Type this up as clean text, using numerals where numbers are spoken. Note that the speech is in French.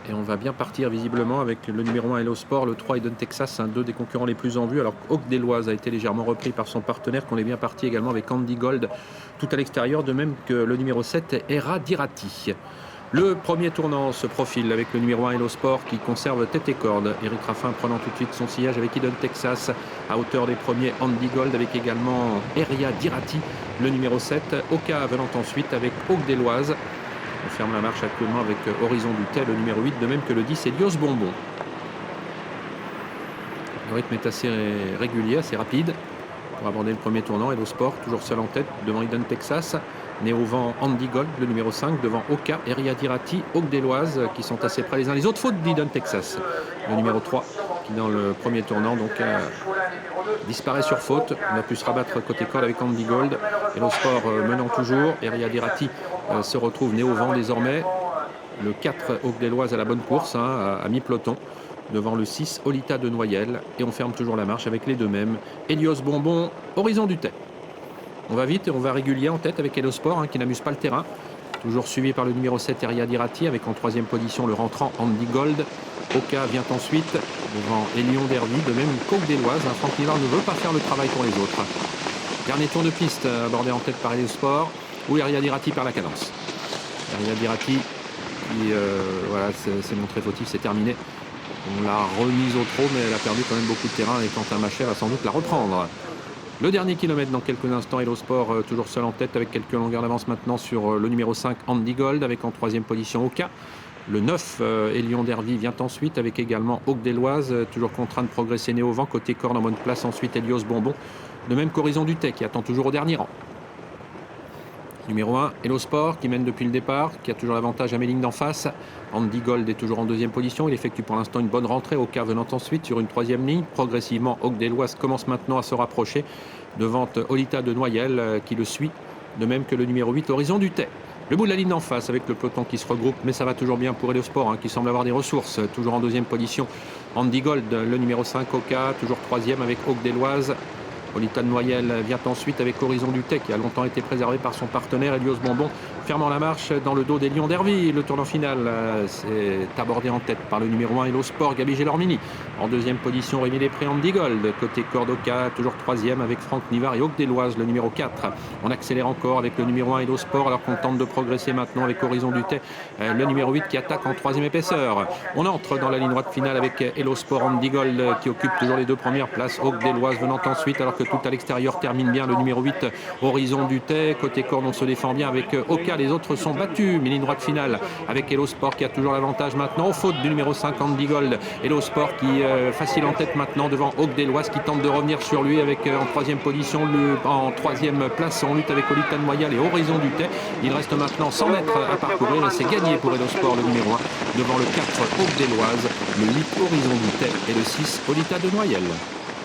Et on va bien partir visiblement avec le numéro 1 Hello Sport, le 3 Eden Texas, deux des concurrents les plus en vue. Alors Hawk Deloise a été légèrement repris par son partenaire, qu'on est bien parti également avec Andy Gold tout à l'extérieur, de même que le numéro 7 Era Dirati. Le premier tournant se profile avec le numéro 1 Hello Sport qui conserve tête et corde. Eric Raffin prenant tout de suite son sillage avec Eden Texas à hauteur des premiers Andy Gold avec également Era Dirati, le numéro 7. Oka venant ensuite avec Hawk Deloise. On ferme la marche actuellement avec Horizon du Tel, le numéro 8, de même que le 10 Elios Bonbon. Le rythme est assez régulier, assez rapide pour aborder le premier tournant. Hello Sport, toujours seul en tête devant Eden Texas. Né au vent Andy Gold, le numéro 5, devant Oka, Eria Dirati, Hawk Deloise, qui sont assez près les uns les autres. Faute d'Eden Texas, le numéro 3, qui dans le premier tournant donc disparaît sur faute. On a pu se rabattre côté corde avec Andy Gold. Hello Sport menant toujours. Eria Dirati se retrouve né au vent désormais. Le 4 Hawk Deloise à la bonne course, à mi-peloton. Devant le 6 Olita de Noyelles. Et on ferme toujours la marche avec les deux mêmes. Elios Bonbon, Horizon du Tel. On va vite et on va régulier en tête avec Hello Sport qui n'amuse pas le terrain. Toujours suivi par le numéro 7 Eria Dirati avec en troisième position le rentrant Andy Gold. Oka vient ensuite devant Elion Derby, de même Hawk Deloise. Franck Nivard ne veut pas faire le travail pour les autres. Dernier tour de piste abordé en tête par Hello Sport où Eria Dirati perd la cadence. Eria Dirati qui voilà, s'est montré fautif, c'est terminé. On l'a remise au trot mais elle a perdu quand même beaucoup de terrain et Quentin Machet va sans doute la reprendre. Le dernier kilomètre dans quelques instants, Hello Sport toujours seul en tête avec quelques longueurs d'avance maintenant sur le numéro 5 Andy Gold avec en troisième position Oka. Le 9 Elion Derby vient ensuite avec également Hawk Deloise, toujours contraint de progresser né au vent. Côté corde en bonne place ensuite Elios Bonbon. De même qu'Horizon du Tel qui attend toujours au dernier rang. Numéro 1, Hello Sport qui mène depuis le départ, qui a toujours l'avantage à mes lignes d'en face. Andy Gold est toujours en deuxième position. Il effectue pour l'instant une bonne rentrée. Oka venant ensuite sur une troisième ligne. Progressivement, Hawk Deloise commence maintenant à se rapprocher devant Olita de Noyelles qui le suit. De même que le numéro 8, Horizon du Tel. Le bout de la ligne d'en face avec le peloton qui se regroupe, mais ça va toujours bien pour Hello Sport qui semble avoir des ressources. Toujours en deuxième position, Andy Gold, le numéro 5 Oka, toujours troisième avec Hawk Deloise. Olita de Noyelles vient ensuite avec Horizon du Tel qui a longtemps été préservé par son partenaire Elios Bonbon, fermant la marche dans le dos d'Elion Derby. Le tournant final c'est abordé en tête par le numéro 1 Hello Sport, Gabi Gelormini. En deuxième position, Rémi Després, Andy Gold. Côté Cordoca, toujours troisième avec Franck Nivard et Hawk Deloise, le numéro 4. On accélère encore avec le numéro 1 Hello Sport alors qu'on tente de progresser maintenant avec Horizon du Tel, le numéro 8 qui attaque en troisième épaisseur. On entre dans la ligne droite finale avec Hello Sport, Andy Gold qui occupe toujours les deux premières places. Hawk Deloise venant ensuite alors que tout à l'extérieur termine bien le numéro 8 Horizon du Tel. Côté corde on se défend bien avec Oka, les autres sont battus, mais ligne droite finale avec Hello Sport qui a toujours l'avantage maintenant, aux fautes du numéro 5 Andy Gold. Hello Sport qui facile en tête maintenant devant Hawk Deloise qui tente de revenir sur lui avec en troisième position, en troisième place en lutte avec Olita de Noyelles et Horizon du Tel. Il reste maintenant 100 mètres à parcourir et c'est gagné pour Hello Sport, le numéro 1 devant le 4 Hawk Deloise, le 8 Horizon du Tel et le 6 Olita de Noyelles.